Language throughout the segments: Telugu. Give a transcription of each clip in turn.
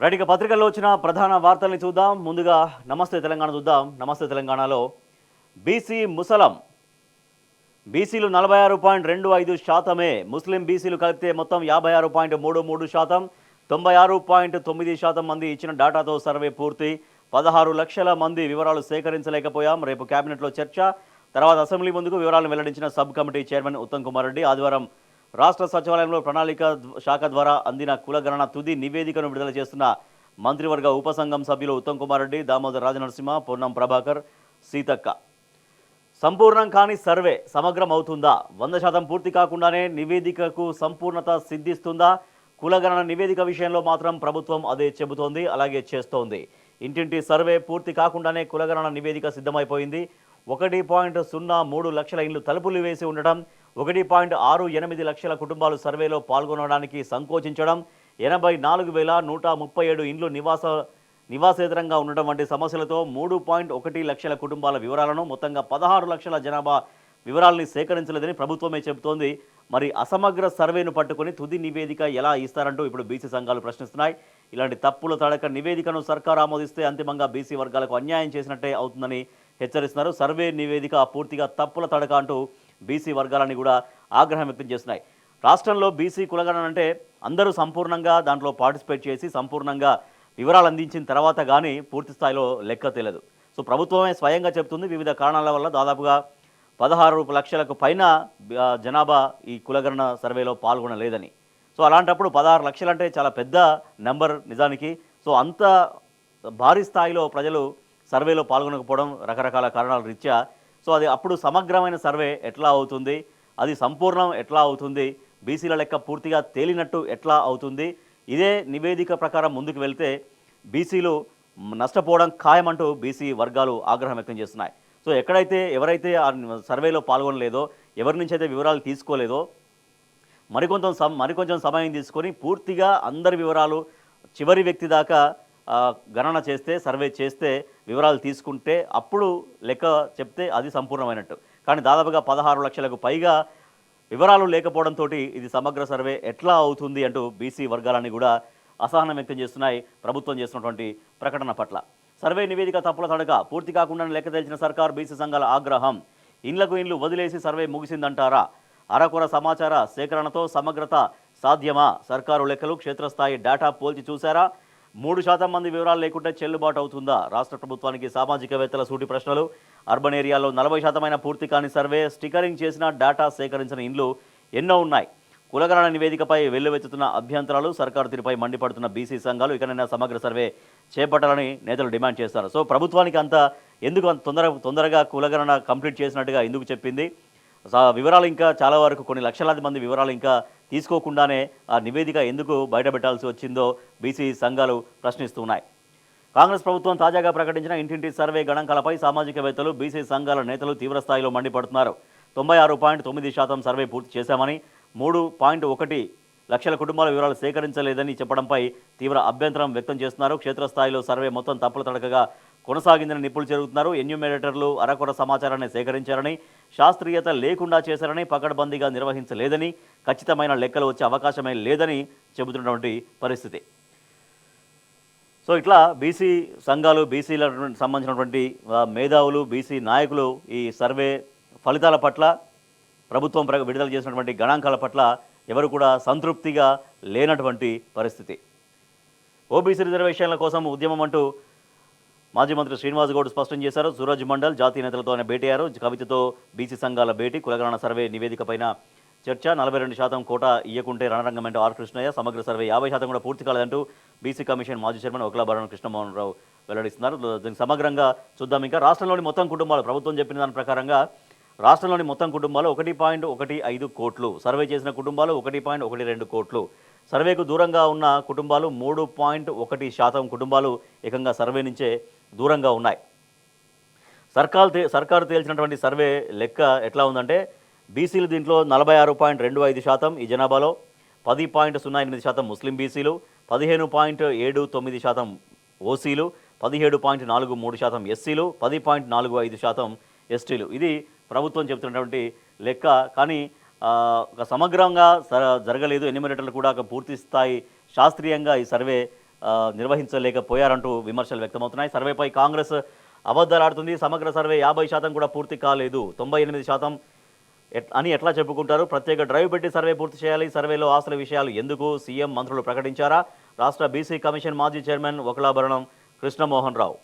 రైట్ ఇక పత్రికల్లో వచ్చిన ప్రధాన వార్తల్ని చూద్దాం. ముందుగా నమస్తే తెలంగాణ చూద్దాం. నమస్తే తెలంగాణలో బీసీ ముసలం బీసీలు 46.25%, ముస్లిం బీసీలు కలిపితే మొత్తం 56.33%, 96.9% మంది ఇచ్చిన డేటాతో సర్వే పూర్తి. 16 లక్షల మంది వివరాలు సేకరించలేకపోయాం. రేపు కేబినెట్లో చర్చ. తర్వాత అసెంబ్లీ ముందుకు వివరాలను వెల్లడించిన sub committee chairman Uttam Kumar Reddy. ఆదివారం రాష్ట్ర సచివాలయంలో ప్రణాళిక శాఖ ద్వారా అందిన కులగణన తుది నివేదికను విడుదల చేస్తున్న మంత్రివర్గ ఉపసంఘం సభ్యులు ఉత్తమ్ కుమార్ రెడ్డి, దామోదర్ రాజనరసింహ, పొన్నం ప్రభాకర్, సీతక్క. సంపూర్ణం కాని సర్వే సమగ్రం అవుతుందా? 100% పూర్తి కాకుండానే నివేదికకు సంపూర్ణత సిద్ధిస్తుందా? కులగణన నివేదిక విషయంలో మాత్రం ప్రభుత్వం అదే చెబుతోంది, అలాగే చేస్తోంది. ఇంటింటి సర్వే పూర్తి కాకుండానే కులగణన నివేదిక సిద్ధమైపోయింది. 1.03 లక్షల ఇండ్లు తలుపులు వేసి ఉండటం, 1.68 లక్షల కుటుంబాలు సర్వేలో పాల్గొనడానికి సంకోచించడం, 84,137 ఇండ్లు నివాసేతరంగా ఉండడం వంటి సమస్యలతో 3.1 లక్షల కుటుంబాల వివరాలను, మొత్తంగా 16 లక్షల జనాభా వివరాలని సేకరించలేదని ప్రభుత్వమే చెబుతోంది. మరి అసమగ్ర సర్వేను పట్టుకొని తుది నివేదిక ఎలా ఇస్తారంటూ ఇప్పుడు బీసీ సంఘాలు ప్రశ్నిస్తున్నాయి. ఇలాంటి తప్పుల తడక నివేదికను సర్కారు ఆమోదిస్తే అంతిమంగా బీసీ వర్గాలకు అన్యాయం చేసినట్టే అవుతుందని హెచ్చరిస్తున్నారు. సర్వే నివేదిక పూర్తిగా తప్పుల తడక అంటూ బీసీ వర్గాలని కూడా ఆగ్రహం వ్యక్తం చేస్తున్నాయి. రాష్ట్రంలో బీసీ కులగణన అంటే అందరూ సంపూర్ణంగా దాంట్లో పార్టిసిపేట్ చేసి సంపూర్ణంగా వివరాలు అందించిన తర్వాత కానీ పూర్తి స్థాయిలో లెక్క తెలియదు. సో ప్రభుత్వమే స్వయంగా చెబుతుంది వివిధ కారణాల వల్ల దాదాపుగా 16 లక్షలకు పైన జనాభా ఈ కులగణన సర్వేలో పాల్గొనలేదని. సో అలాంటప్పుడు 16 లక్షలు అంటే చాలా పెద్ద నెంబర్ నిజానికి. సో అంత భారీ స్థాయిలో ప్రజలు సర్వేలో పాల్గొనకపోవడం రకరకాల కారణాల రీత్యా. సో అది అప్పుడు సమగ్రమైన సర్వే ఎట్లా అవుతుంది, అది సంపూర్ణం ఎట్లా అవుతుంది, బీసీల లెక్క పూర్తిగా తేలినట్టు ఎట్లా అవుతుంది? ఇదే నివేదిక ప్రకారం ముందుకు వెళ్తే బీసీలు నష్టపోవడం ఖాయమంటూ బీసీ వర్గాలు ఆగ్రహం వ్యక్తం చేస్తున్నాయి. సో ఎవరైతే ఆ సర్వేలో పాల్గొనలేదో, ఎవరి నుంచి అయితే వివరాలు తీసుకోలేదో మరికొంచెం సమయం తీసుకొని పూర్తిగా అందరి వివరాలు చివరి వ్యక్తి దాకా గణన చేస్తే, సర్వే చేస్తే, వివరాలు తీసుకుంటే అప్పుడు లెక్క చెప్తే అది సంపూర్ణమైనట్టు. కానీ దాదాపుగా 16 లక్షలకు పైగా వివరాలు లేకపోవడంతో ఇది సమగ్ర సర్వే ఎట్లా అవుతుంది అంటూ బీసీ వర్గాలన్నీ కూడా అసహనం వ్యక్తం చేస్తున్నాయి ప్రభుత్వం చేస్తున్నటువంటి ప్రకటన పట్ల. సర్వే నివేదిక తప్పుల తడక, పూర్తి కాకుండా లెక్క తెలిసిన సర్కార్, బీసీ సంఘాల ఆగ్రహం. ఇండ్లకు ఇండ్లు వదిలేసి సర్వే ముగిసిందంటారా? అరకొర సమాచార సేకరణతో సమగ్రత సాధ్యమా? సర్కారు లెక్కలు క్షేత్రస్థాయి డేటా పోల్చి చూశారా? 3% మంది వివరాలు లేకుంటే చెల్లుబాటు అవుతుందా? రాష్ట్ర ప్రభుత్వానికి సామాజికవేత్తల సూటి ప్రశ్నలు. అర్బన్ ఏరియాలో 40% పూర్తి కాని సర్వే, స్టికరింగ్ చేసిన డేటా సేకరించిన ఇండ్లు ఎన్నో ఉన్నాయి. కులగణన నివేదికపై వెల్లువెత్తుతున్న అభ్యంతరాలు, సర్కారు తీరుపై మండిపడుతున్న బీసీ సంఘాలు ఇకనైనా సమగ్ర సర్వే చేపట్టాలని నేతలు డిమాండ్ చేస్తారు. సో ప్రభుత్వానికి ఎందుకు తొందరగా కులగణన కంప్లీట్ చేసినట్టుగా ఎందుకు చెప్పింది? వివరాలు ఇంకా చాలా వరకు కొన్ని లక్షలాది మంది వివరాలు ఇంకా తీసుకోకుండానే ఆ నివేదిక ఎందుకు బయటపెట్టాల్సి వచ్చిందో బీసీ సంఘాలు ప్రశ్నిస్తున్నాయి. కాంగ్రెస్ ప్రభుత్వం తాజాగా ప్రకటించిన ఇంటింటి సర్వే గణాంకాలపై సామాజికవేత్తలు, బీసీ సంఘాల నేతలు తీవ్రస్థాయిలో మండిపడుతున్నారు. 96.9% సర్వే పూర్తి చేశామని, 3.1 లక్షల కుటుంబాల వివరాలు సేకరించలేదని చెప్పడంపై తీవ్ర అభ్యంతరం వ్యక్తం చేస్తున్నారు. క్షేత్రస్థాయిలో సర్వే మొత్తం తప్పుల తడకగా కొనసాగిందని నిపుణులు చెబుతున్నారు. ఎన్యూమరేటర్లు అరకొర సమాచారాన్ని సేకరించారని, శాస్త్రీయత లేకుండా చేశారని, పకడ్బందీగా నిర్వహించలేదని, ఖచ్చితమైన లెక్కలు వచ్చే అవకాశమే లేదని చెబుతున్నటువంటి పరిస్థితి. సో ఇట్లా బీసీ సంఘాలు, బీసీలకు సంబంధించినటువంటి మేధావులు, బీసీ నాయకులు ఈ సర్వే ఫలితాల పట్ల, ప్రభుత్వం విడుదల చేసినటువంటి గణాంకాల పట్ల ఎవరు కూడా సంతృప్తిగా లేనటువంటి పరిస్థితి. ఓబీసీ రిజర్వేషన్ల కోసం ఉద్యమం అంటూ మాజీ మంత్రి శ్రీనివాస్ గౌడ్ స్పష్టం చేశారు. సూరజ్ మండల్ జాతీయ నేతలతో ఆయన భేటీ అయ్యారు. కవితతో బీసీ సంఘాల భేటీ, కులగణన సర్వే నివేదిక పైన చర్చ. 42% కోటా ఇయ్యకుంటే రణరంగం అంటూ ఆర్ కృష్ణయ్య. సమగ్ర సర్వే 50% కూడా పూర్తి కాలేదంటూ బీసీ కమిషన్ మాజీ చైర్మన్ ఒకలాభరణం కృష్ణమోహన్ రావు వెల్లడిస్తున్నారు. దీనికి సమగ్రంగా చూద్దాం. ఇంకా రాష్ట్రంలోని మొత్తం కుటుంబాలు, ప్రభుత్వం చెప్పిన దాని ప్రకారంగా రాష్ట్రంలోని మొత్తం కుటుంబాలు 1.15 కోట్లు, సర్వే చేసిన కుటుంబాలు 1.12 కోట్లు, సర్వేకు దూరంగా ఉన్న కుటుంబాలు 3.1% కుటుంబాలు ఏకంగా సర్వే నుంచే దూరంగా ఉన్నాయి. సర్కారు తేల్చినటువంటి సర్వే లెక్క ఎట్లా ఉందంటే బీసీలు దీంట్లో 46.25% ఈ జనాభాలో, 10.08% ముస్లిం బీసీలు, 15.79% ఓసీలు, 17.43% ఎస్సీలు, 10.45% ఎస్టీలు. ఇది ప్రభుత్వం చెబుతున్నటువంటి లెక్క. కానీ ఒక సమగ్రంగా జరగలేదు. ఎన్యూమరేటర్లు కూడా ఒక పూర్తి స్థాయి శాస్త్రీయంగా ఈ సర్వే నిర్వహించలేకపోయారంటూ విమర్శలు వ్యక్తమవుతున్నాయి. సర్వేపై కాంగ్రెస్ అబద్ధాలాడుతుంది. సమగ్ర సర్వే 50% కూడా పూర్తి కాలేదు, 98% అని ఎట్లా చెప్పుకుంటారు? ప్రత్యేక డ్రైవ్ పెట్టి సర్వే పూర్తి చేయాలి. సర్వేలో ఆస్తుల విషయాలు ఎందుకు? సీఎం మంత్రులు ప్రకటించారా? రాష్ట్ర బీసీ కమిషన్ మాజీ చైర్మన్ ఒకలాభరణం కృష్ణమోహన్ రావు.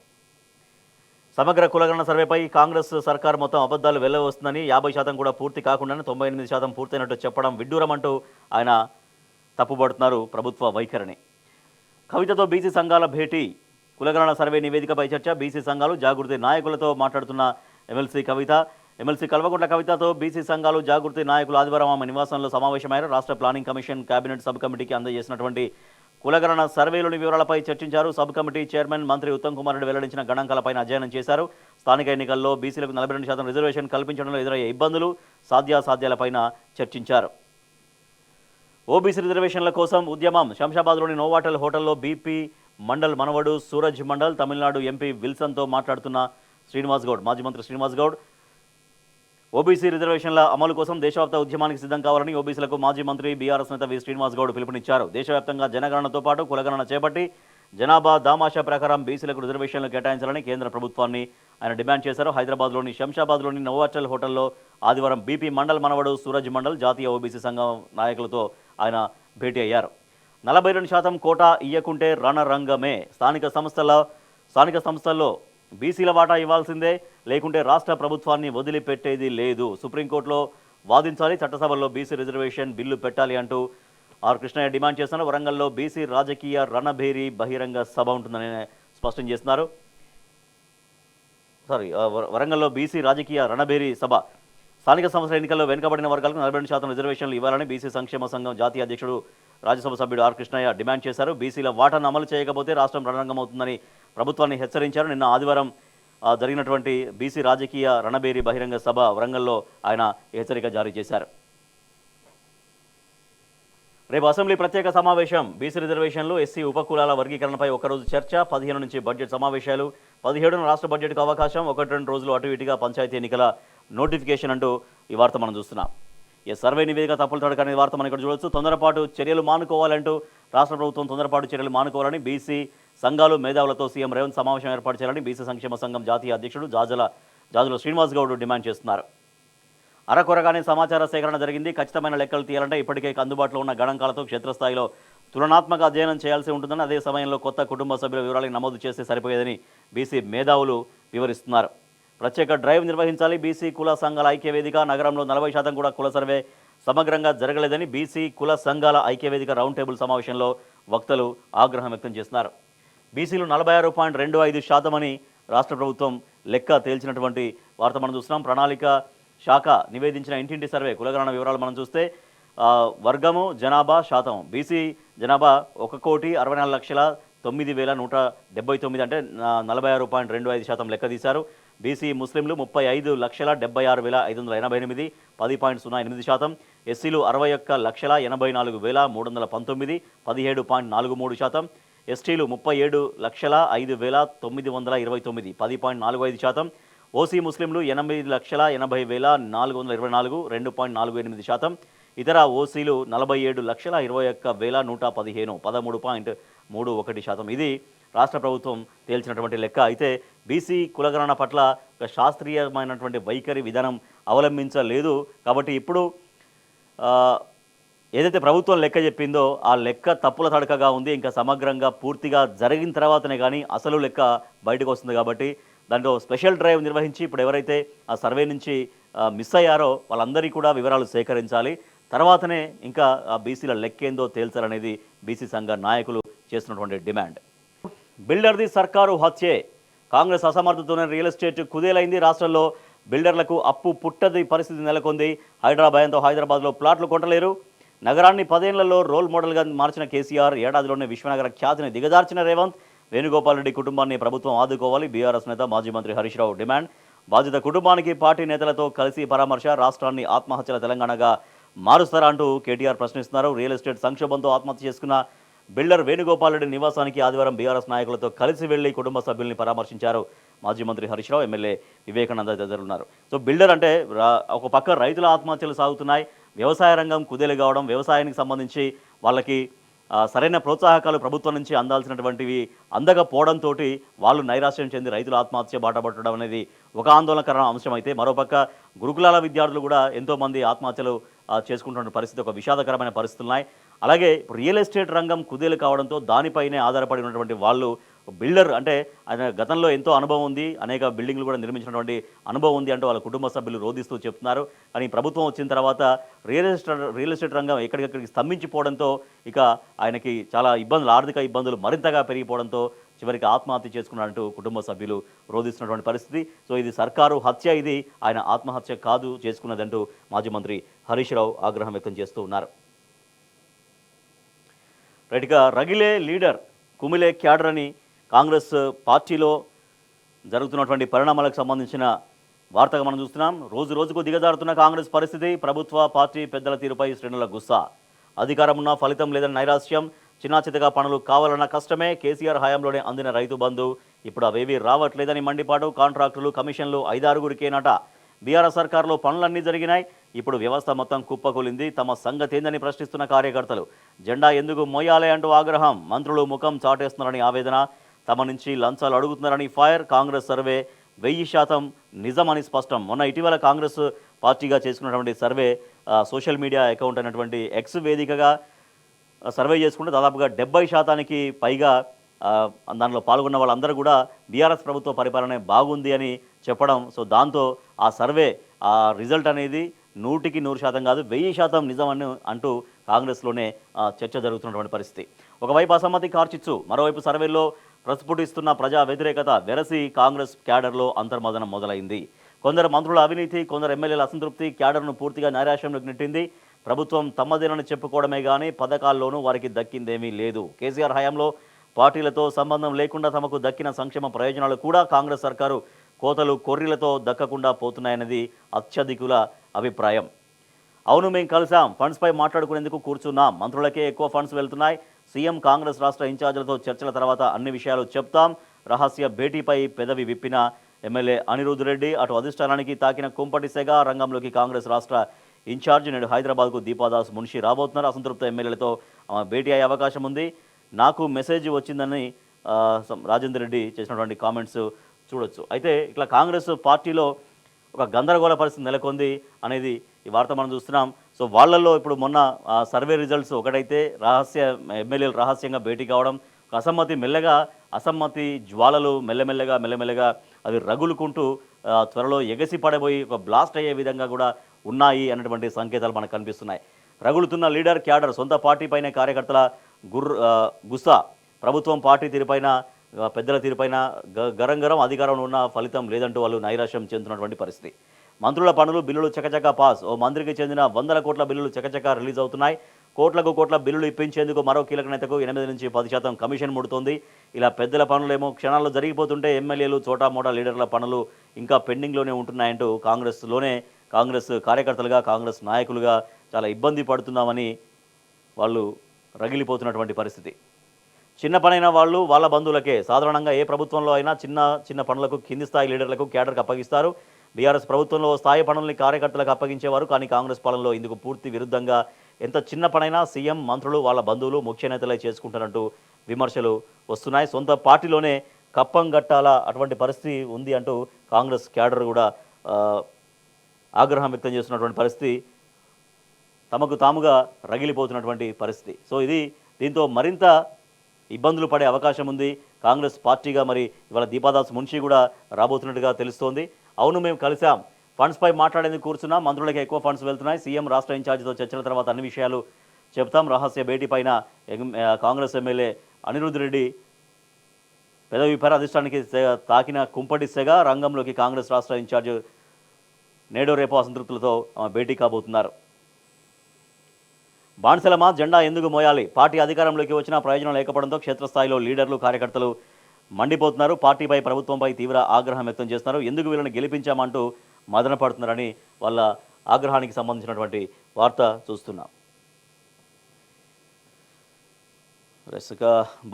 సమగ్ర కులగణన సర్వేపై కాంగ్రెస్ సర్కార్ మొత్తం అబద్ధాలు వెల్లవస్తుందని, 50% కూడా పూర్తి కాకుండానే 98% పూర్తయినట్టు చెప్పడం విడ్డూరమంటూ ఆయన తప్పుపడుతున్నారు ప్రభుత్వ వైఖరిని. కవితతో బీసీ సంఘాల భేటీ, కులగణన సర్వే నివేదికపై చర్చ. బీసీ సంఘాలు జాగృతి నాయకులతో మాట్లాడుతున్న ఎమ్మెల్సీ కవిత. ఎమ్మెల్సీ కల్వకుంట్ల కవితతో బీసీ సంఘాలు జాగృతి నాయకులు ఆదివారం ఆమె నివాసంలో సమావేశమయ్యారు. రాష్ట్ర ప్లానింగ్ కమిషన్ కేబినెట్ సబ్ కమిటీకి అందజేసినటువంటి కులగణన సర్వేలోని వివరాలపై చర్చించారు. సబ్ కమిటీ చైర్మన్ మంత్రి ఉత్తమ్ కుమార్ రెడ్డి వెల్లడించిన గణాంకాలపై అధ్యయనం చేశారు. స్థానిక ఎన్నికల్లో బీసీలకు 42% రిజర్వేషన్ కల్పించడంలో ఎదురయ్యే ఇబ్బందులు, సాధ్యాసాధ్యాలపైన చర్చించారు. ఓబీసీ రిజర్వేషన్ల కోసం ఉద్యమం. శంషాబాద్లోని నోవాటెల్ హోటల్లో బీపీ మండల్ మనవడు సూరజ్ మండల్ తమిళనాడు ఎంపీ విల్సన్తో మాట్లాడుతున్న శ్రీనివాస్ గౌడ్, మాజీ మంత్రి శ్రీనివాస్ గౌడ్ ఓబీసీ రిజర్వేషన్ల అమలు కోసం దేశవ్యాప్త ఉద్యమానికి సిద్ధం కావాలని ఓబీసీలకు మాజీ మంత్రి బీఆర్ఎస్ నేత వి శ్రీనివాస్ గౌడ్ పిలుపునిచ్చారు. దేశవ్యాప్తంగా జనగణనతో పాటు కులగణన చేపట్టి జనాభా దామాషా ప్రకారం బీసీలకు రిజర్వేషన్లు కేటాయించాలని కేంద్ర ప్రభుత్వాన్ని ఆయన డిమాండ్ చేశారు. హైదరాబాద్లోని శంషాబాద్లోని నోవాటెల్ హోటల్లో ఆదివారం బీపీ మండల్ మనవడు సూరజ్ మండల్ జాతీయ ఓబీసీ సంఘం నాయకులతో ఆయన భేటీ అయ్యారు. 42% కోటా ఇయ్యకుంటే రణరంగమే. స్థానిక సంస్థల్లో బీసీల వాటా ఇవ్వాల్సిందే, లేకుంటే రాష్ట్ర ప్రభుత్వాన్ని వదిలిపెట్టేది లేదు. సుప్రీంకోర్టులో వాదించాలి, చట్టసభల్లో బీసీ రిజర్వేషన్ బిల్లు పెట్టాలి అంటూ ఆర్ కృష్ణయ్య డిమాండ్ చేస్తున్నారు. వరంగల్లో బీసీ రాజకీయ రణభేరి బహిరంగ సభ ఉంటుందని స్పష్టం చేస్తున్నారు. వరంగల్లో బీసీ రాజకీయ రణభేరి సభ. స్థానిక సంస్థల ఎన్నికల్లో వెనుకబడిన వర్గాలకు 42% రిజర్వేషన్లు ఇవ్వాలని బీసీ సంక్షేమ సంఘం జాతీయ అధ్యక్షుడు రాజ్యసభ సభ్యుడు ఆర్ కృష్ణయ్య డిమాండ్ చేశారు. బీసీల వాటాను అమలు చేయకపోతే రాష్ట్రం రణరంగమవుతుందని ప్రభుత్వాన్ని హెచ్చరించారు. నిన్న ఆదివారం జరిగినటువంటి బీసీ రాజకీయ రణబేరి బహిరంగ సభ వరంగల్లో ఆయన హెచ్చరిక జారీ చేశారు. రేపు అసెంబ్లీ ప్రత్యేక సమావేశం. బీసీ రిజర్వేషన్లు, ఎస్సీ ఉపకులాల వర్గీకరణపై ఒకరోజు చర్చ. 15 నుంచి బడ్జెట్ సమావేశాలు. 17న రాష్ట్ర బడ్జెట్కు అవకాశం. 1-2 రోజులు అటు ఇటుగా పంచాయతీ ఎన్నికల నోటిఫికేషన్ అంటూ ఈ వార్త మనం చూస్తున్నాం. ఈ సర్వే నివేదిక తప్పులు తడకనే వార్త మనం ఇక్కడ చూడవచ్చు. తొందరపాటు చర్యలు మానుకోవాలంటూ రాష్ట్ర ప్రభుత్వం తొందరపాటు చర్యలు మానుకోవాలని బీసీ సంఘాలు మేధావులతో సీఎం రేవంత్ సమావేశం ఏర్పాటు చేయాలని బీసీ సంక్షేమ సంఘం జాతీయ అధ్యక్షుడు జాజుల శ్రీనివాస్ గౌడ్ డిమాండ్ చేస్తున్నారు. అరకొరగానే సమాచార సేకరణ జరిగింది. ఖచ్చితమైన లెక్కలు తీయాలంటే ఇప్పటికే అందుబాటులో ఉన్న గణాంకాలతో క్షేత్రస్థాయిలో తులనాత్మక అధ్యయనం చేయాల్సి ఉంటుందని, అదే సమయంలో కొత్త కుటుంబ సభ్యుల వివరాలను నమోదు చేస్తే సరిపోయేదని బీసీ మేధావులు వివరిస్తున్నారు. ప్రత్యేక డ్రైవ్ నిర్వహించాలి. బీసీ కుల సంఘాల ఐక్యవేదిక. నగరంలో 40% కూడా కుల సర్వే సమగ్రంగా జరగలేదని బీసీ కుల సంఘాల ఐక్యవేదిక రౌండ్ టేబుల్ సమావేశంలో వక్తలు ఆగ్రహం వ్యక్తం చేస్తున్నారు. బీసీలు 46.25% అని రాష్ట్ర ప్రభుత్వం లెక్క తేల్చినటువంటి వార్త మనం చూస్తున్నాం. ప్రణాళిక శాఖ నివేదించిన ఇంటింటి సర్వే కులగణన వివరాలు మనం చూస్తే వర్గము జనాభా శాతం. బీసీ జనాభా 1,64,09,179 అంటే 46.25% లెక్క తీశారు. బీసీ ముస్లింలు 35,76,588 10.08%. ఎస్సీలు 61,84,319 17.43%. ఎస్టీలు 37,05,929 10.45%. ఓసీ ముస్లింలు 8,80,424 2.48%. ఇతర ఓసీలు 47,21,115 13.31%. ఇది రాష్ట్ర ప్రభుత్వం తేల్చినటువంటి లెక్క. అయితే బీసీ కులగణన పట్ల ఒక శాస్త్రీయమైనటువంటి వైఖరి విధానం అవలంబించలేదు. కాబట్టి ఇప్పుడు ఏదైతే ప్రభుత్వం లెక్క చెప్పిందో ఆ లెక్క తప్పుల తడకగా ఉంది. ఇంకా సమగ్రంగా పూర్తిగా జరిగిన తర్వాతనే కానీ అసలు లెక్క బయటకు వస్తుంది. కాబట్టి దాంట్లో స్పెషల్ డ్రైవ్ నిర్వహించి ఇప్పుడు ఎవరైతే ఆ సర్వే నుంచి మిస్ అయ్యారో వాళ్ళందరికీ కూడా వివరాలు సేకరించాలి. తర్వాతనే ఇంకా ఆ బీసీల లెక్కేందో తేల్చాలనేది బీసీ సంఘ నాయకులు చేస్తున్నటువంటి డిమాండ్. బిల్డర్ది సర్కారు హత్యే. కాంగ్రెస్ అసమర్థతతోనే రియల్ ఎస్టేట్ కుదేలైంది. రాష్ట్రంలో బిల్డర్లకు అప్పు పుట్టది పరిస్థితి నెలకొంది. హైదరాబాద్లో ప్లాట్లు కొంటలేరు. నగరాన్ని 10 ఏళ్లలో రోల్ మోడల్గా మార్చిన కేసీఆర్, ఏడాదిలోనే విశ్వనగర ఖ్యాతిని దిగజార్చిన రేవంత్. వేణుగోపాల్ రెడ్డి కుటుంబాన్ని ప్రభుత్వం ఆదుకోవాలి. బీఆర్ఎస్ నేత మాజీ మంత్రి హరీష్ రావు డిమాండ్. బాధిత కుటుంబానికి పార్టీ నేతలతో కలిసి పరామర్శ. రాష్ట్రాన్ని ఆత్మహత్యల తెలంగాణగా మారుస్తారా అంటూ కేటీఆర్ ప్రశ్నిస్తున్నారు. రియల్ ఎస్టేట్ సంక్షోభంతో ఆత్మహత్య చేసుకున్న బిల్డర్ వేణుగోపాల్ రెడ్డి నివాసానికి ఆదివారం బీఆర్ఎస్ నాయకులతో కలిసి వెళ్లి కుటుంబ సభ్యుల్ని పరామర్శించారు మాజీ మంత్రి హరీష్ రావు, ఎమ్మెల్యే వివేకానంద తదితరులు ఉన్నారు. సో బిల్డర్ అంటే ఒక పక్క రైతుల ఆత్మహత్యలు సాగుతున్నాయి. వ్యవసాయ రంగం కుదేలు కావడం, వ్యవసాయానికి సంబంధించి వాళ్ళకి సరైన ప్రోత్సాహకాలు ప్రభుత్వం నుంచి అందాల్సినటువంటివి అందకపోవడంతో వాళ్ళు నైరాశ్యం చెంది రైతుల ఆత్మహత్య బాట పట్టడం అనేది ఒక ఆందోళనకర అంశం అయితే, మరోపక్క గురుకులాల విద్యార్థులు కూడా ఎంతోమంది ఆత్మహత్యలు చేసుకుంటున్న పరిస్థితి, ఒక విషాదకరమైన పరిస్థితులు ఉన్నాయి. అలాగే రియల్ ఎస్టేట్ రంగం కుదేలు కావడంతో దానిపైనే ఆధారపడి ఉన్నటువంటి వాళ్ళు బిల్డర్ అంటే ఆయన గతంలో ఎంతో అనుభవం ఉంది, అనేక బిల్డింగ్లు కూడా నిర్మించినటువంటి అనుభవం ఉంది అంటూ వాళ్ళ కుటుంబ సభ్యులు రోధిస్తూ చెప్తున్నారు. కానీ ప్రభుత్వం వచ్చిన తర్వాత రియల్ ఎస్టేట్ రంగం ఎక్కడికెక్కడికి స్తంభించిపోవడంతో ఇక ఆయనకి చాలా ఇబ్బందులు, ఆర్థిక ఇబ్బందులు మరింతగా పెరిగిపోవడంతో చివరికి ఆత్మహత్య చేసుకున్నారంటూ కుటుంబ సభ్యులు రోధిస్తున్నటువంటి పరిస్థితి. సో ఇది సర్కారు హత్య, ఇది ఆయన ఆత్మహత్య కాదు చేసుకున్నదంటూ మాజీ మంత్రి హరీష్ రావు ఆగ్రహం వ్యక్తం చేస్తూ ఉన్నారు. రైట్గా రగిలే లీడర్ కుమిలే క్యాడర్ అని కాంగ్రెస్ పార్టీలో జరుగుతున్నటువంటి పరిణామాలకు సంబంధించిన వార్తగా మనం చూస్తున్నాం. రోజు రోజుకు దిగజారుతున్న కాంగ్రెస్ పరిస్థితి, ప్రభుత్వ పార్టీ పెద్దల తీరుపై శ్రేణుల గుస్సా, అధికారం ఉన్నా ఫలితం లేదని నైరాశ్యం, చిన్నాచితగా పనులు కావాలన్న కష్టమే, కేసీఆర్ హయాంలోనే అందిన రైతు బంధు ఇప్పుడు అవేవీ రావట్లేదని మండిపాటు, కాంట్రాక్టులు కమిషన్లు 5-6గురికేనట, బీఆర్ఎస్ సర్కారులో పనులన్నీ జరిగినాయి, ఇప్పుడు వ్యవస్థ మొత్తం కుప్పకూలింది, తమ సంగతేందని ప్రశ్నిస్తున్న కార్యకర్తలు, జెండా ఎందుకు మోయాలే అంటూ ఆగ్రహం, మంత్రులు ముఖం చాటేస్తున్నారని ఆవేదన, తమ నుంచి లంచాలు అడుగుతున్నారని ఫైర్, కాంగ్రెస్ సర్వే 1000% నిజమని స్పష్టం. మొన్న ఇటీవల కాంగ్రెస్ పార్టీగా చేసుకున్నటువంటి సర్వే సోషల్ మీడియా అకౌంట్ అయినటువంటి ఎక్స్ వేదికగా సర్వే చేసుకుంటే దాదాపుగా 70%కి పైగా దానిలో పాల్గొన్న వాళ్ళందరూ కూడా బీఆర్ఎస్ ప్రభుత్వ పరిపాలన బాగుంది అని చెప్పడం. సో దాంతో ఆ సర్వే ఆ రిజల్ట్ అనేది 100% కాదు 1000% నిజమని అంటూ కాంగ్రెస్లోనే చర్చ జరుగుతున్నటువంటి పరిస్థితి. ఒకవైపు అసమ్మతి కార్చిచ్చు, మరోవైపు సర్వేలో ప్రస్ఫుటిస్తున్న ప్రజా వ్యతిరేకత వెరసి కాంగ్రెస్ క్యాడర్లో అంతర్మదనం మొదలైంది. కొందరు మంత్రుల అవినీతి, కొందరు ఎమ్మెల్యేల అసంతృప్తి క్యాడర్ను పూర్తిగా నైరాశ్యంలోకి నెట్టింది. ప్రభుత్వం తమదేనని చెప్పుకోవడమే కానీ పథకాల్లోనూ వారికి దక్కిందేమీ లేదు. కేసీఆర్ హయాంలో పార్టీలతో సంబంధం లేకుండా తమకు దక్కిన సంక్షేమ ప్రయోజనాలు కూడా కాంగ్రెస్ సర్కారు కోతలు కొర్రీలతో దక్కకుండా పోతున్నాయన్నది అత్యధికుల అభిప్రాయం. అవును, మేము కలిసాం, ఫండ్స్పై మాట్లాడుకునేందుకు కూర్చున్నాం, మంత్రులకే ఎక్కువ ఫండ్స్ వెళ్తున్నాయి, సీఎం కాంగ్రెస్ రాష్ట్ర ఇన్ఛార్జీలతో చర్చల తర్వాత అన్ని విషయాలు చెప్తాం, రహస్య భేటీపై పెదవి విప్పిన ఎమ్మెల్యే అనిరుద్ రెడ్డి, అటు అధిష్టానానికి తాకిన కుంపటి సెగ, రంగంలోకి కాంగ్రెస్ రాష్ట్ర ఇన్ఛార్జి నేడు హైదరాబాద్కు దీపాదాస్ మున్షి రాబోతున్నారు. అసంతృప్త ఎమ్మెల్యేలతో భేటీ అయ్యే అవకాశం ఉంది. నాకు మెసేజ్ వచ్చిందని రాజేందర్ రెడ్డి చేసినటువంటి కామెంట్స్ చూడొచ్చు. అయితే ఇట్లా కాంగ్రెస్ పార్టీలో ఒక గందరగోళ పరిస్థితి నెలకొంది అనేది ఈ వార్త మనం చూస్తున్నాం. సో వాళ్ళల్లో ఇప్పుడు మొన్న సర్వే రిజల్ట్స్ ఒకటైతే ఎమ్మెల్యేలు రహస్యంగా భేటీ కావడం, అసమ్మతి జ్వాలలు మెల్లమెల్లగా అవి రగులుకుంటూ త్వరలో ఎగసి పడబోయి ఒక బ్లాస్ట్ అయ్యే విధంగా కూడా ఉన్నాయి అన్నటువంటి సంకేతాలు మనకు కనిపిస్తున్నాయి. రగులుతున్న లీడర్ క్యాడర్, సొంత పార్టీపైనే కార్యకర్తల గుస్సా, ప్రభుత్వం పార్టీ తీరుపైన పెద్దల తీరుపైన గరం అధికారంలో ఉన్న ఫలితం లేదంటూ వాళ్ళు నైరాశ్యం చెందుతున్నటువంటి పరిస్థితి. మంత్రుల పనులు బిల్లులు చకచకా పాస్, ఓ మంత్రికి చెందిన 100 కోట్ల బిల్లులు చకచకా రిలీజ్ అవుతున్నాయి. కోట్ల బిల్లులు ఇప్పించేందుకు మరో కీలక నేతకు 8-10% కమిషన్ ముడుతోంది. ఇలా పెద్దల పనులేమో క్షణాల్లో జరిగిపోతుంటే ఎమ్మెల్యేలు చోటామోటా లీడర్ల పనులు ఇంకా పెండింగ్లోనే ఉంటున్నాయంటూ కాంగ్రెస్ కార్యకర్తలుగా, కాంగ్రెస్ నాయకులుగా చాలా ఇబ్బంది పడుతున్నామని వాళ్ళు రగిలిపోతున్నటువంటి పరిస్థితి. చిన్న పనైన వాళ్ళు వాళ్ళ బంధువులకే, సాధారణంగా ఏ ప్రభుత్వంలో అయినా చిన్న పనులకు కింది స్థాయి లీడర్లకు క్యాడర్కి అప్పగిస్తారు. బీఆర్ఎస్ ప్రభుత్వంలో స్థాయి పనుల్ని కార్యకర్తలకు అప్పగించేవారు. కానీ కాంగ్రెస్ పాలనలో ఇందుకు పూర్తి విరుద్ధంగా ఎంత చిన్న పనైనా సీఎం, మంత్రులు, వాళ్ళ బంధువులు, ముఖ్య నేతలే చేసుకుంటారంటూ విమర్శలు వస్తున్నాయి. సొంత పార్టీలోనే కప్పం గట్టాల అటువంటి పరిస్థితి ఉంది అంటూ కాంగ్రెస్ క్యాడర్ కూడా ఆగ్రహం వ్యక్తం చేస్తున్నటువంటి పరిస్థితి, తమకు తాముగా రగిలిపోతున్నటువంటి పరిస్థితి. సో దీంతో మరింత ఇబ్బందులు పడే అవకాశం ఉంది. కాంగ్రెస్ పార్టీగా మరి ఇవాళ దీపాదాస్ మున్షి కూడా రాబోతున్నట్టుగా తెలుస్తోంది. అవును, మేము కలిసాం, ఫండ్స్పై మాట్లాడేందుకు కూర్చున్నాం, మంత్రులకి ఎక్కువ ఫండ్స్ వెళ్తున్నాయి, సీఎం రాష్ట్ర ఇన్ఛార్జితో చర్చల తర్వాత అన్ని విషయాలు చెప్తాం, రహస్య భేటీ పైన కాంగ్రెస్ ఎమ్మెల్యే అనిరుద్ రెడ్డి పెదవిపర అధిష్టానానికి తాకిన కుంపటి సెగ, రంగంలోకి కాంగ్రెస్ రాష్ట్ర ఇన్ఛార్జ్ నేడో రేపో అసంతృప్తులతో భేటీ కాబోతున్నారు. బాన్సలమా, జెండా ఎందుకు మోయాలి, పార్టీ అధికారంలోకి వచ్చినా ప్రయోజనం లేకపోవడంతో క్షేత్రస్థాయిలో లీడర్లు, కార్యకర్తలు మండిపోతున్నారు. పార్టీపై, ప్రభుత్వంపై తీవ్ర ఆగ్రహం వ్యక్తం చేస్తున్నారు. ఎందుకు వీళ్ళని గెలిపించామంటూ మదన పడుతున్నారని వాళ్ళ ఆగ్రహానికి సంబంధించినటువంటి వార్త చూస్తున్నాం.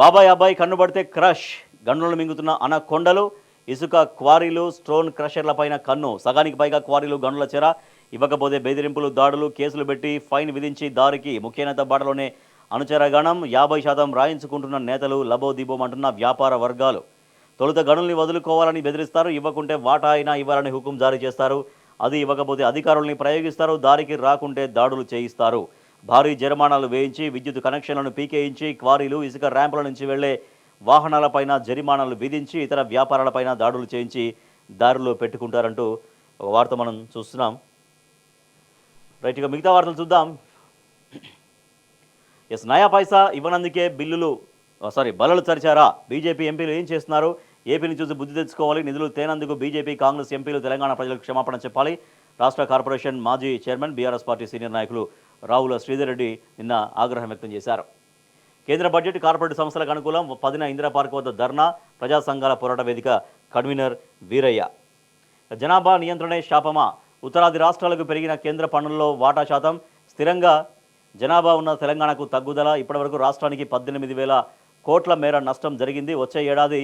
బాబాయ్ అబ్బాయి కన్నుబడితే క్రష్, గన్నులను మింగుతున్న అనకొండలు, ఇసుక క్వారీలు, స్టోన్ క్రషర్లపైన కన్ను, సగానికి పైగా క్వారీలు గనుల చెర, ఇవ్వకపోతే బెదిరింపులు, దాడులు, కేసులు పెట్టి ఫైన్ విధించి దారికి, ముఖ్యనేత బాటలోనే అనుచర గణం 50% రాయించుకుంటున్న నేతలు లబోదిబోమంటున్న వ్యాపార వర్గాలు. తొలుత గనుల్ని వదులుకోవాలని బెదిరిస్తారు, ఇవ్వకుంటే వాటా అయినా ఇవ్వాలని హుకుం జారీ చేస్తారు. అది ఇవ్వకపోతే అధికారుల్ని ప్రయోగిస్తారు, దారికి రాకుంటే దాడులు చేయిస్తారు. భారీ జరిమానాలు వేయించి విద్యుత్ కనెక్షన్లను పీకేయించి క్వారీలు, ఇసుక ర్యాంపుల నుంచి వెళ్లే వాహనాలపైన జరిమానాలు విధించి ఇతర వ్యాపారాలపైన దాడులు చేయించి దారిలో పెట్టుకుంటారంటూ ఒక వార్త మనం చూస్తున్నాం. రైట్, ఇక మిగతా వార్తలు చూద్దాం. నయా పైసా ఇవ్వనందుకే బలలు చరిచారా? బీజేపీ ఎంపీలు ఏం చేస్తున్నారు? ఏపీని చూసి బుద్ధి తెచ్చుకోవాలి. నిధులు తేనందుకు బీజేపీ, కాంగ్రెస్ ఎంపీలు తెలంగాణ ప్రజలకు క్షమాపణ చెప్పాలి. రాష్ట్ర కార్పొరేషన్ మాజీ చైర్మన్, బీఆర్ఎస్ పార్టీ సీనియర్ నాయకులు రావుల శ్రీధర్ రెడ్డి నిన్న ఆగ్రహం వ్యక్తం చేశారు. కేంద్ర బడ్జెట్ కార్పొరేట్ సంస్థలకు అనుకూలం 10న ఇందిరా పార్క్ వద్ద ధర్నా, ప్రజా సంఘాల పోరాట వేదిక కన్వీనర్ వీరయ్య. జనాభా నియంత్రణే శాపమా? ఉత్తరాది రాష్ట్రాలకు పెరిగిన కేంద్ర పన్నుల్లో వాటా శాతం స్థిరంగా జనాభా ఉన్న తెలంగాణకు తగ్గుదల. ఇప్పటివరకు రాష్ట్రానికి 18,000 కోట్ల మేర నష్టం జరిగింది. వచ్చే ఏడాది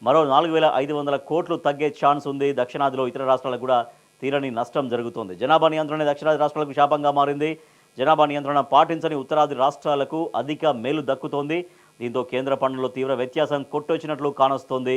మరో 4,500 కోట్లు తగ్గే ఛాన్స్ ఉంది. దక్షిణాదిలో ఇతర రాష్ట్రాలకు కూడా తీరని నష్టం జరుగుతుంది. జనాభా నియంత్రణ దక్షిణాది రాష్ట్రాలకు శాపంగా మారింది. జనాభా నియంత్రణ పాటించని ఉత్తరాది రాష్ట్రాలకు అధిక మేలు దక్కుతోంది. దీంతో కేంద్ర పన్నుల్లో తీవ్ర వ్యత్యాసం కొట్టొచ్చినట్లు కానొస్తోంది.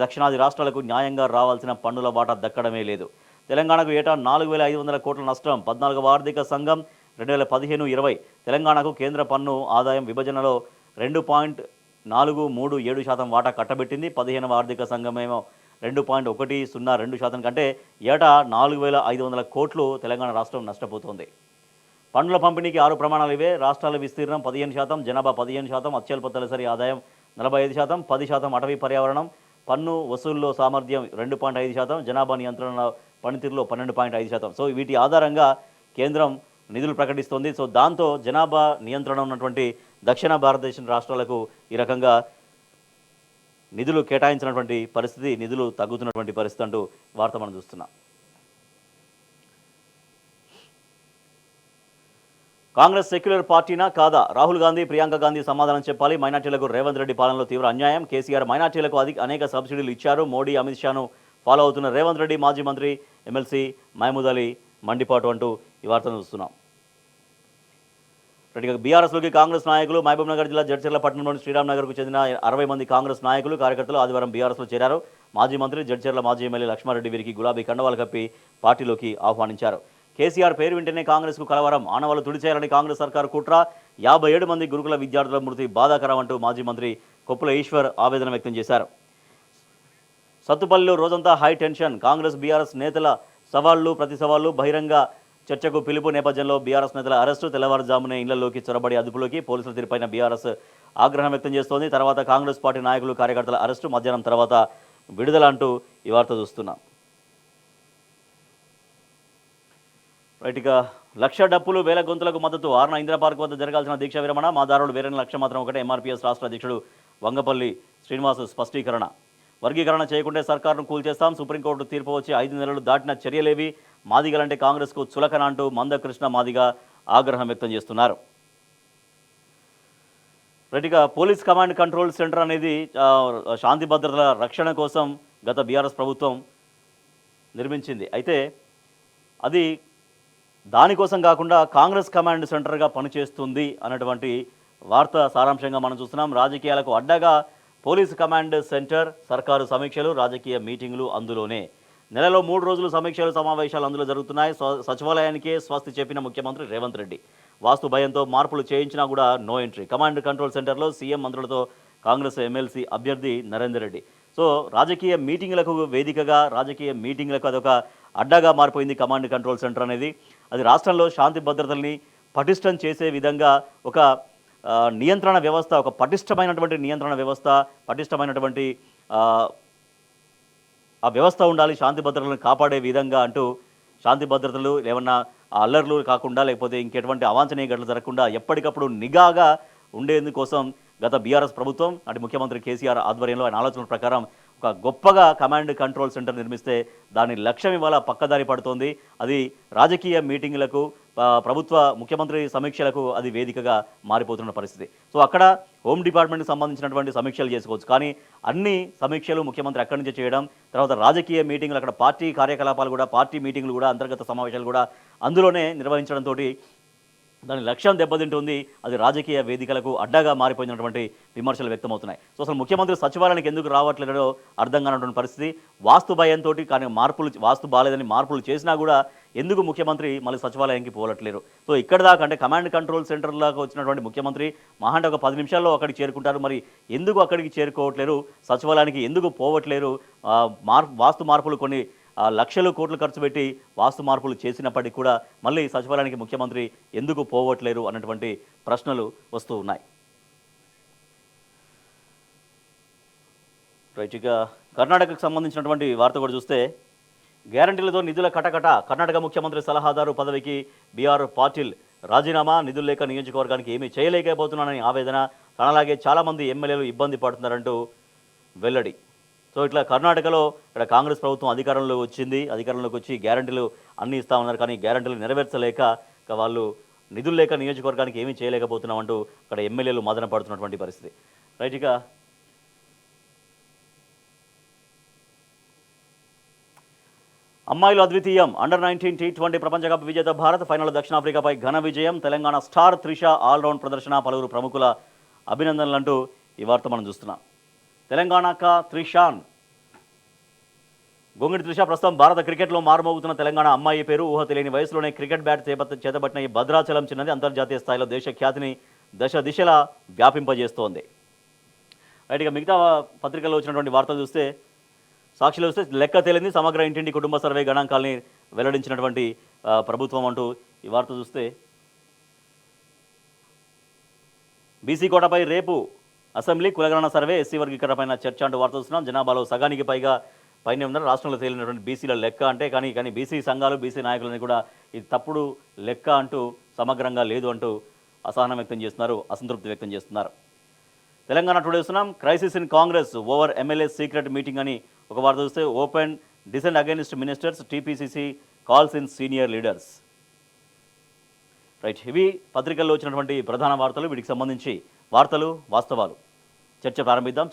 దక్షిణాది రాష్ట్రాలకు న్యాయంగా రావాల్సిన పన్నుల వాటా దక్కడమే లేదు. తెలంగాణకు ఏటా 4,500 కోట్ల నష్టం. 14వ ఆర్థిక సంఘం 2015-20 తెలంగాణకు కేంద్ర పన్ను ఆదాయం విభజనలో 2.437% వాటా కట్టబెట్టింది. 15వ ఆర్థిక సంఘమేమో 2.102% కంటే ఏటా 4,500 కోట్లు తెలంగాణ రాష్ట్రం నష్టపోతోంది. పన్నుల పంపిణీకి 6 ప్రమాణాలు ఇవే. రాష్ట్రాల విస్తీర్ణం 15%, జనాభా 15%, అత్యల్ప తలసరి ఆదాయం 45%, 10% అటవీ పర్యావరణం, పన్ను వసూల్లో సామర్థ్యం 2.5%, జనాభా నియంత్రణ పనితీరులో 12.5%. సో వీటి ఆధారంగా కేంద్రం నిధులు ప్రకటిస్తోంది. సో దాంతో జనాభా నియంత్రణ ఉన్నటువంటి దక్షిణ భారతదేశం రాష్ట్రాలకు ఈ రకంగా నిధులు కేటాయించినటువంటి పరిస్థితి, నిధులు తగ్గుతున్నటువంటి పరిస్థితి అంటూ వార్త మనం చూస్తున్నాం. కాంగ్రెస్ సెక్యులర్ పార్టీనా కాదా? రాహుల్ గాంధీ, ప్రియాంక గాంధీ సమాధానం చెప్పాలి. మైనార్టీలకు రేవంత్ రెడ్డి పాలనలో తీవ్ర అన్యాయం. కేసీఆర్ మైనార్టీలకు అనేక సబ్సిడీలు ఇచ్చారు. మోడీ, అమిత్ షాను ఫాలో అవుతున్న రేవంత్ రెడ్డి, మాజీ మంత్రి ఎమ్మెల్సీ మహమూద్ అలీ మండిపాటు అంటూ ఈ వార్తను చూస్తున్నాం. బీఆర్ఎస్లోకి కాంగ్రెస్ నాయకులు. మహబూబ్నగర్ జిల్లా జడ్చర్ల పట్టణంలోని శ్రీరామ్నగర్కు చెందిన 60 మంది కాంగ్రెస్ నాయకులు, కార్యకర్తలు ఆదివారం బీఆర్ఎస్లో చేరారు. మాజీ మంత్రి, జడ్చర్ల మాజీ ఎమ్మెల్యే లక్ష్మారెడ్డి వీరికి గులాబీ కండవాలు కప్పి పార్టీలోకి ఆహ్వానించారు. కేసీఆర్ పేరు వింటేనే కాంగ్రెస్కు కలవరం, ఆనవాళ్లు తుడిచేయాలని కాంగ్రెస్ సర్కారు కుట్ర. 57 మంది గురుకుల విద్యార్థుల మృతి బాధాకరం అంటూ మాజీ మంత్రి కొప్పుల ఈశ్వర్ ఆవేదన వ్యక్తం చేశారు. సత్తుపల్లిలో రోజంతా హై టెన్షన్. కాంగ్రెస్ బీఆర్ఎస్ నేతల సవాళ్లు, ప్రతి సవాళ్లు, బహిరంగ చర్చకు పిలుపు నేపథ్యంలో బీఆర్ఎస్ నేతల అరెస్టు. తెల్లవారుజామునే ఇళ్లలోకి చొరబడి అదుపులోకి. పోలీసుల తీరుపైన బీఆర్ఎస్ ఆగ్రహం వ్యక్తం చేస్తోంది. తర్వాత కాంగ్రెస్ పార్టీ నాయకులు, కార్యకర్తల అరెస్టు, మధ్యాహ్నం తర్వాత విడుదల అంటూ ఈ వార్త చూస్తున్నాం. రైట్, ఇక 1,00,000 డప్పులు, 1,000 గొంతులకు మద్దతు. 6న ఇందిరా పార్క్ వద్ద జరగాల్సిన దీక్ష విరమణ. మా దారులు వేరే 1,00,000 మాత్రం ఒకటే. ఎంఆర్పీఎస్ రాష్ట్ర అధ్యక్షుడు వంగపల్లి శ్రీనివాస్ స్పష్టీకరణ. వర్గీకరణ చేయకుంటే సర్కారును కూల్చేస్తాం. సుప్రీంకోర్టు తీర్పు వచ్చి 5 నెలలు దాటిన చర్యలేవి. మాదిగలంటే కాంగ్రెస్కు చులకన అంటూ మందకృష్ణ మాదిగ ఆగ్రహం వ్యక్తం చేస్తున్నారు. రైట్గా పోలీస్ కమాండ్ కంట్రోల్ సెంటర్ అనేది శాంతి భద్రతల రక్షణ కోసం గత బీఆర్ఎస్ ప్రభుత్వం నిర్మించింది. అయితే అది దానికోసం కాకుండా కాంగ్రెస్ కమాండ్ సెంటర్గా పనిచేస్తుంది అన్నటువంటి వార్త సారాంశంగా మనం చూస్తున్నాం. రాజకీయాలకు అడ్డగా పోలీసు కమాండ్ సెంటర్, సర్కారు సమీక్షలు, రాజకీయ మీటింగులు అందులోనే. నెలలో 3 రోజులు సమీక్షలు, సమావేశాలు అందులో జరుగుతున్నాయి. సచివాలయానికే స్వస్తి చెప్పిన ముఖ్యమంత్రి రేవంత్ రెడ్డి. వాస్తు భయంతో మార్పులు చేయించినా కూడా నో ఎంట్రీ. కమాండ్ కంట్రోల్ సెంటర్లో సీఎం మంత్రులతో కాంగ్రెస్ ఎమ్మెల్సీ అభ్యర్థి నరేందర్ రెడ్డి. సో రాజకీయ మీటింగ్లకు వేదికగా, రాజకీయ మీటింగ్లకు అదొక అడ్డగా మారిపోయింది కమాండ్ కంట్రోల్ సెంటర్ అనేది. అది రాష్ట్రంలో శాంతి భద్రతల్ని పటిష్టం చేసే విధంగా ఒక నియంత్రణ వ్యవస్థ, ఒక పటిష్టమైనటువంటి నియంత్రణ వ్యవస్థ, పటిష్టమైనటువంటి ఆ వ్యవస్థ ఉండాలి శాంతి భద్రతలను కాపాడే విధంగా అంటూ. శాంతి భద్రతలు ఏమన్నా అల్లర్లు కాకుండా, లేకపోతే ఇంకెటువంటి అవాంఛనీయ ఘటనలు జరగకుండా ఎప్పటికప్పుడు నిఘాగా ఉండేందుకోసం గత బీఆర్ఎస్ ప్రభుత్వం, అటు ముఖ్యమంత్రి కేసీఆర్ ఆధ్వర్యంలో ఆయన ఆలోచనల ప్రకారం ఒక గొప్పగా కమాండ్ కంట్రోల్ సెంటర్ నిర్మిస్తే దాని లక్ష్యం ఇవాళ పక్కదారి పడుతోంది. అది రాజకీయ మీటింగులకు, ప్రభుత్వ ముఖ్యమంత్రి సమీక్షలకు అది వేదికగా మారిపోతున్న పరిస్థితి. సో అక్కడ హోమ్ డిపార్ట్మెంట్కి సంబంధించినటువంటి సమీక్షలు చేసుకోవచ్చు, కానీ అన్ని సమీక్షలు ముఖ్యమంత్రి అక్కడి నుంచే చేయడం, తర్వాత రాజకీయ మీటింగులు, అక్కడ పార్టీ కార్యకలాపాలు కూడా, పార్టీ మీటింగులు కూడా, అంతర్గత సమావేశాలు కూడా అందులోనే నిర్వహించడంతో దాని లక్ష్యం దెబ్బతింటుంది. అది రాజకీయ వేదికలకు అడ్డాగా మారిపోయినటువంటి విమర్శలు వ్యక్తమవుతున్నాయి. సో అసలు ముఖ్యమంత్రి సచివాలయానికి ఎందుకు రావట్లేదో అర్థం కానటువంటి పరిస్థితి. వాస్తు భయంతో కానీ వాస్తు బాలేదని మార్పులు చేసినా కూడా ఎందుకు ముఖ్యమంత్రి మళ్ళీ సచివాలయానికి పోవట్లేరు. సో ఇక్కడ దాకా అంటే కమాండ్ కంట్రోల్ సెంటర్ దాకా వచ్చినటువంటి ముఖ్యమంత్రి మహా అంటే ఒక 10 నిమిషాల్లో అక్కడికి చేరుకుంటారు. మరి ఎందుకు అక్కడికి చేరుకోవట్లేరు, సచివాలయానికి ఎందుకు పోవట్లేరు? వాస్తు మార్పులు కొన్ని లక్షలు కోట్లు ఖర్చు పెట్టి వాస్తు మార్పులు చేసినప్పటికీ కూడా మళ్ళీ సచివాలయానికి ముఖ్యమంత్రి ఎందుకు పోవట్లేరు అన్నటువంటి ప్రశ్నలు వస్తూ ఉన్నాయి. రైట్, ఇక కర్ణాటకకు సంబంధించినటువంటి వార్త కూడా చూస్తే గ్యారంటీలతో నిధుల కటకట, కర్ణాటక ముఖ్యమంత్రి సలహాదారు పదవికి బీఆర్ పాటిల్ రాజీనామా, నిధులు లేక నియోజకవర్గానికి ఏమీ చేయలేకపోతున్నానని ఆవేదన, తనలాగే చాలామంది ఎమ్మెల్యేలు ఇబ్బంది పడుతున్నారంటూ వెల్లడి. సో ఇట్లా కర్ణాటకలో ఇక్కడ కాంగ్రెస్ ప్రభుత్వం అధికారంలోకి వచ్చి గ్యారంటీలు అన్నీ ఇస్తామన్నారు. కానీ గ్యారంటీలు నెరవేర్చలేక వాళ్ళు నిధులు లేక నియోజకవర్గానికి ఏమీ చేయలేకపోతున్నామంటూ అక్కడ ఎమ్మెల్యేలు మదన పడుతున్నటువంటి పరిస్థితి. రైట్, ఇక అమ్మాయిలు అద్వితీయం, అండర్-19 T20 ప్రపంచ కప్ విజేత భారత్ ఫైనల్ దక్షిణాఫ్రికాపై ఘన విజయం, తెలంగాణ స్టార్ త్రిష ఆల్రౌండ్ ప్రదర్శన, పలువురు ప్రముఖుల అభినందనలంటూ ఈ వార్త మనం చూస్తున్నాం. తెలంగాణ త్రిషాన్ గొంగిడి త్రిష ప్రస్తుతం భారత క్రికెట్లో మారుమోగుతున్న తెలంగాణ అమ్మాయి పేరు. ఊహ తెలియని వయసులోనే క్రికెట్ బ్యాట్ చేతబట్టిన ఈ భద్రాచలం చిన్నది అంతర్జాతీయ స్థాయిలో దేశ ఖ్యాతిని దశ దిశలా వ్యాపింపజేస్తోంది. రైట్, ఇక మిగతా పత్రికల్లో వచ్చినటువంటి వార్తలు చూస్తే సాక్షిలో చూస్తే లెక్క తేలింది, సమగ్ర ఇంటింటి కుటుంబ సర్వే గణాంకాలని వెల్లడించినటువంటి ప్రభుత్వం అంటూ ఈ వార్త చూస్తే బీసీ కోటాపై రేపు అసెంబ్లీ కులగణన సర్వే, ఎస్సీ వర్గీకరణపైన చర్చ అంటూ వార్త చూస్తున్నాం. జనాభాలో సగానికి పైనే ఉన్నారు. రాష్ట్రంలో తేలినటువంటి బీసీల లెక్క అంటే కానీ బీసీ సంఘాలు బీసీ నాయకులని కూడా ఇది తప్పుడు లెక్క అంటూ సమగ్రంగా లేదు అంటూ అసహనం వ్యక్తం చేస్తున్నారు, అసంతృప్తి వ్యక్తం చేస్తున్నారు. తెలంగాణ టుడే చూస్తున్నాం, crisis in Congress over MLA secret meeting అని ఒక వార్త చూస్తే open dissent against ministers, TPCC calls in senior leaders. Right, ఇవి పత్రికల్లో వచ్చినటువంటి ప్రధాన వార్తలు. వీటికి సంబంధించి వార్తలు వాస్తవాలు చర్చ ప్రారంభిద్దాం.